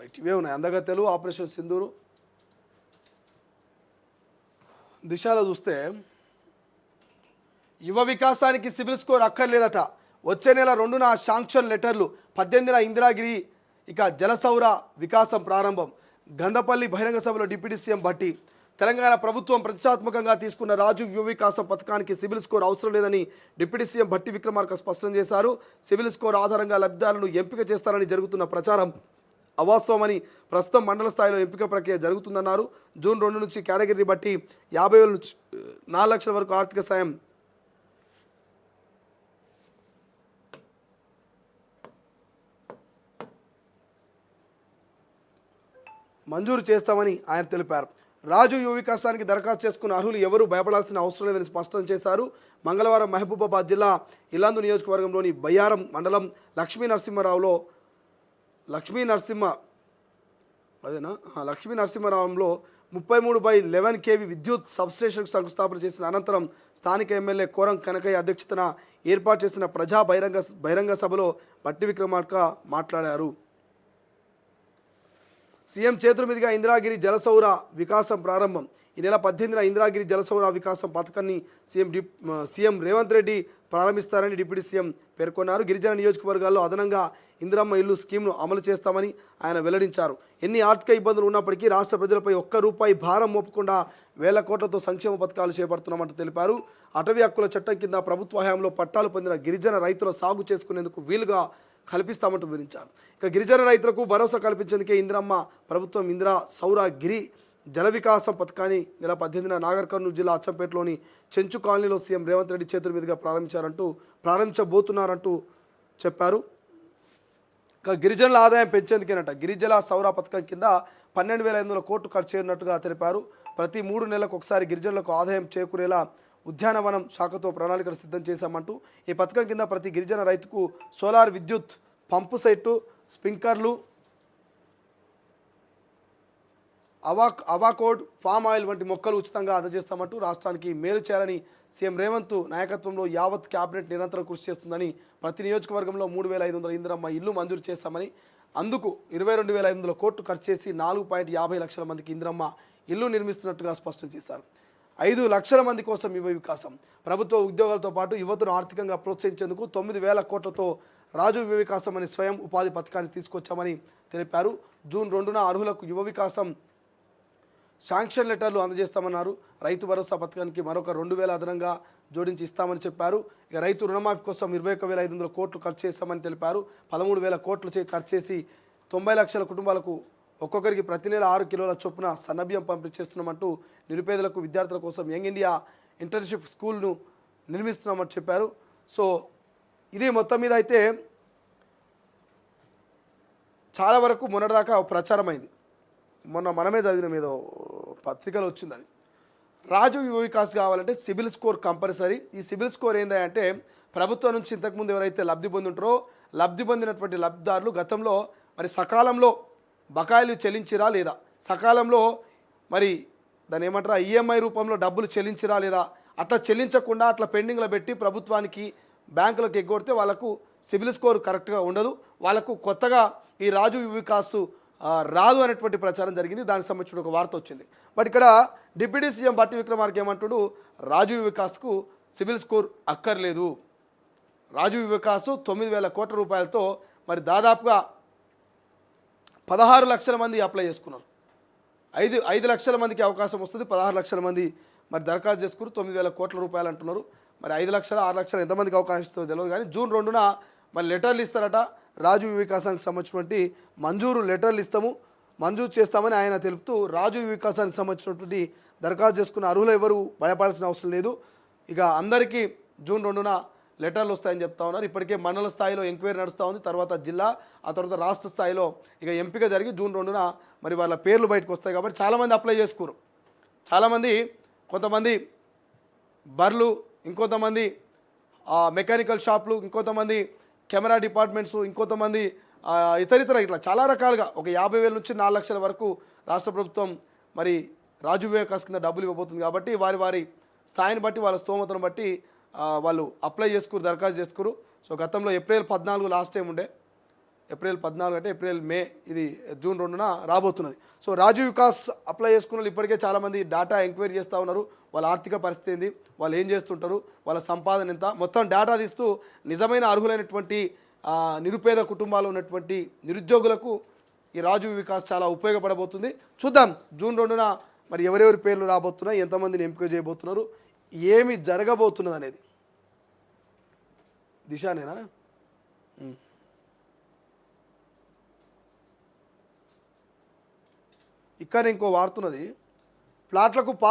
Right, ఇవే ఉన్నాయి అందగత్తెలు, operation Sindoor. దిశలో చూస్తే యువ వికాసానికి సిబిల్ స్కోర్ అక్కర్లేదట, వచ్చే నెల 2న శాంక్షన్ లెటర్లు, 18న ఇందిరాగిరి, ఇక జలసౌర వికాసం ప్రారంభం. గంధపల్లి బహిరంగ సభలో డిప్యూటీ సీఎం భట్టి. తెలంగాణ ప్రభుత్వం ప్రతిష్టాత్మకంగా తీసుకున్న రాజు యువ వికాసం పథకానికి సిబిల్ స్కోర్ అవసరం లేదని డిప్యూటీ సీఎం భట్టి విక్రమార్క స్పష్టం చేశారు. సిబిల్ స్కోర్ ఆధారంగా లబ్ధిదారులను ఎంపిక చేస్తారని జరుగుతున్న ప్రచారం అవాస్తవమని, ప్రస్తుతం మండల స్థాయిలో ఎంపిక ప్రక్రియ జరుగుతుందన్నారు. జూన్ 2 నుంచి కేటగిరీని బట్టి 50,000 నుంచి 4 లక్షల వరకు ఆర్థిక సాయం మంజూరు చేస్తామని ఆయన తెలిపారు. రాజు యువ వికాసానికి దరఖాస్తు చేసుకున్న అర్హులు ఎవరూ భయపడాల్సిన అవసరం లేదని స్పష్టం చేశారు. మంగళవారం మహబూబాబాద్ జిల్లా ఇల్లందు నియోజకవర్గంలోని బయ్యారం మండలం లక్ష్మీ నరసింహరావులో 33/11 kV విద్యుత్ సబ్స్టేషన్కు శంకుస్థాపన చేసిన అనంతరం స్థానిక ఎమ్మెల్యే కోరం కనకయ్య అధ్యక్షతన ఏర్పాటు చేసిన ప్రజా బహిరంగ సభలో భట్టి విక్రమార్క మాట్లాడారు. సీఎం చేతుల మీదుగా ఇందిరాగిరి జలసౌర వికాసం ప్రారంభం. ఈ నెల 18న ఇందిరాగిరి జలసౌర వికాసం పథకాన్ని సీఎం రేవంత్ రెడ్డి ప్రారంభిస్తారని డిప్యూటీ సీఎం పేర్కొన్నారు. గిరిజన నియోజకవర్గాల్లో అదనంగా ఇందిరమ్మ ఇల్లు స్కీమ్ను అమలు చేస్తామని ఆయన వెల్లడించారు. ఎన్ని ఆర్థిక ఇబ్బందులు ఉన్నప్పటికీ రాష్ట్ర ప్రజలపై ₹1 భారం మోపకుండా వేల కోట్లతో సంక్షేమ పథకాలు చేపడుతున్నామంటూ తెలిపారు. అటవీ హక్కుల చట్టం కింద ప్రభుత్వ హయాంలో పట్టాలు పొందిన గిరిజన రైతుల సాగు చేసుకునేందుకు వీలుగా కల్పిస్తామంటూ వివరించారు. ఇక గిరిజన రైతులకు భరోసా కల్పించేందుకే ఇందిరమ్మ ప్రభుత్వం ఇందిరా సౌర గిరి జల వికాసం పథకాన్ని నెల 18న నాగర్ కర్నూలు జిల్లా అచ్చంపేటలోని చెంచు కాలనీలో సీఎం రేవంత్ రెడ్డి చేతుల మీదుగా ప్రారంభించబోతున్నారంటూ చెప్పారు. ఇక గిరిజనుల ఆదాయం పెంచేందుకేనట గిరిజల సౌర పథకం కింద 12,500 కోట్లు ఖర్చు చేయనున్నట్టుగా తెలిపారు. ప్రతి 3 నెలలకు ఒకసారి గిరిజనులకు ఆదాయం చేకూరేలా ఉద్యానవనం శాఖతో ప్రణాళికలు సిద్ధం చేశామంటూ ఈ పథకం కింద ప్రతి గిరిజన రైతుకు సోలార్ విద్యుత్ పంపు సెట్టు, స్ప్రింక్లర్లు, అవాకోడ్, పామ్ ఆయిల్ వంటి మొక్కలు ఉచితంగా అందజేస్తామంటూ రాష్ట్రానికి మేలు చేయాలని సీఎం రేవంత్ నాయకత్వంలో యావత్ క్యాబినెట్ నిరంతరం కృషి చేస్తుందని, ప్రతి నియోజకవర్గంలో 3,500 ఇందిరమ్మ ఇల్లు మంజూరు చేస్తామని, అందుకు 22,500 కోట్లు ఖర్చు చేసి 4.50 లక్షల మందికి ఇందిరమ్మ ఇల్లు నిర్మిస్తున్నట్టుగా స్పష్టం చేశారు. 5 లక్షల మంది కోసం యువ వికాసం. ప్రభుత్వ ఉద్యోగాలతో పాటు యువతను ఆర్థికంగా ప్రోత్సహించేందుకు 9,000 కోట్లతో రాజు యువ వికాసం అనే స్వయం ఉపాధి పథకాన్ని తీసుకొచ్చామని తెలిపారు. జూన్ 2న అర్హులకు యువ వికాసం శాంక్షన్ లెటర్లు అందజేస్తామన్నారు. రైతు భరోసా పథకానికి మరొక 2,000 అదనంగా జోడించి ఇస్తామని చెప్పారు. ఇక రైతు రుణమాఫీ కోసం 21,500 కోట్లు ఖర్చు చేస్తామని తెలిపారు. 13,000 కోట్లు ఖర్చు చేసి 90 లక్షల కుటుంబాలకు ఒక్కొక్కరికి ప్రతి నెల 6 కిలోల చొప్పున సన్నబియ్యం పంపిణీ చేస్తున్నామంటూ నిరుపేదలకు, విద్యార్థుల కోసం యంగ్ ఇండియా ఇంటర్న్షిప్ స్కూల్ను నిర్మిస్తున్నామని చెప్పారు. సో ఇది మొత్తం మీద అయితే చాలా వరకు మొన్నటిదాకా ప్రచారం అయింది. మొన్న మనమే చదివిన మీద పత్రికలు వచ్చిందని. రాజు యువ వికాస్ కావాలంటే సిబిల్ స్కోర్ కంపల్సరీ. ఈ సిబిల్ స్కోర్ ఏంటంటే ప్రభుత్వం నుంచి ఇంతకుముందు ఎవరైతే లబ్ధి పొంది ఉంటారో లబ్ధి పొందినటువంటి లబ్ధిదారులు గతంలో మరి సకాలంలో బకాయిలు చెల్లించిరా లేదా, సకాలంలో మరి దాని ఏమంటారా ఈఎంఐ రూపంలో డబ్బులు చెల్లించిరా లేదా, అట్లా చెల్లించకుండా అట్లా పెండింగ్లో పెట్టి ప్రభుత్వానికి బ్యాంకులకు ఎగ్గొడితే వాళ్ళకు సిబిల్ స్కోర్ కరెక్ట్గా ఉండదు. వాళ్ళకు కొత్తగా ఈ రాజు యువ వికాస్ రాదు అనేటువంటి ప్రచారం జరిగింది. దానికి సంబంధించిన ఒక వార్త వచ్చింది. బట్ ఇక్కడ డిప్యూటీ సీఎం భట్టి విక్రమార్క ఏమంటుడు, రాజు యువ వికాస్కు సిబిల్ స్కోర్ అక్కర్లేదు. రాజు యువ వికాస్ 9,000 కోట్ల రూపాయలతో మరి దాదాపుగా 16 లక్షల మంది అప్లై చేసుకున్నారు. 5 లక్షల మందికి అవకాశం వస్తుంది. 16 లక్షల మంది మరి దరఖాస్తు చేసుకున్నారు. 9,000 కోట్ల రూపాయలు అంటున్నారు. మరి 5 లక్షల 6 లక్షలు ఎంతమందికి అవకాశం ఇస్తుందో తెలియదు. కానీ జూన్ 2న మరి లెటర్లు ఇస్తారట. రాజు యువ వికాసానికి సంబంధించినటువంటి లెటర్లు ఇస్తాము, మంజూరు చేస్తామని ఆయన తెలుపుతూ రాజు యువ వికాసానికి సంబంధించినటువంటి దరఖాస్తు చేసుకున్న అర్హులు ఎవరు భయపడాల్సిన అవసరం లేదు. ఇక అందరికీ జూన్ 2న లెటర్లు వస్తాయని చెప్తా ఉన్నారు. ఇప్పటికే మండల స్థాయిలో ఎంక్వైరీ నడుస్తూ ఉంది. తర్వాత జిల్లా, ఆ తర్వాత రాష్ట్ర స్థాయిలో ఇక ఎంపిక జరిగి జూన్ 2న మరి వాళ్ళ పేర్లు బయటకు వస్తాయి. కాబట్టి చాలామంది అప్లై చేసుకోరు. చాలామంది, కొంతమంది బర్లు, ఇంకొంతమంది మెకానికల్ షాపులు, ఇంకొంతమంది కెమెరా డిపార్ట్మెంట్స్, ఇంకొంతమంది ఇతరితర ఇట్లా చాలా రకాలుగా ఒక 50,000 నుంచి 4 లక్షల వరకు రాష్ట్ర ప్రభుత్వం మరి రాజు వికాస్ కింద డబ్బులు ఇవ్వబోతుంది. కాబట్టి వారి స్థాయిని బట్టి, వాళ్ళ స్తోమతను బట్టి వాళ్ళు అప్లై చేసుకురు, దరఖాస్తు చేసుకురు. సో గతంలో ఏప్రిల్ 14 లాస్ట్ టైం ఉండే, ఏప్రిల్ 14 అంటే ఏప్రిల్ మే ఇది జూన్ 2న రాబోతున్నది. సో రాజీవ్ వికాస్ అప్లై చేసుకున్న వాళ్ళు ఇప్పటికే చాలామంది డేటా ఎంక్వైరీ చేస్తూ ఉన్నారు. వాళ్ళ ఆర్థిక పరిస్థితి ఏంది, వాళ్ళు ఏం చేస్తుంటారు, వాళ్ళ సంపాదన ఎంత, మొత్తం డేటా తీస్తూ నిజమైన అర్హులైనటువంటి నిరుపేద కుటుంబాలు ఉన్నటువంటి నిరుద్యోగులకు ఈ రాజీవ్ వికాస్ చాలా ఉపయోగపడబోతుంది. చూద్దాం జూన్ 2న మరి ఎవరెవరి పేర్లు రాబోతున్నాయి, ఎంతమందిని ఎంపిక చేయబోతున్నారు, ఏమి జరగబోతున్నది అనేది. దిశానేనా? ఇక్కడ ఇంకో వాడుతున్నది, ప్లాట్లకు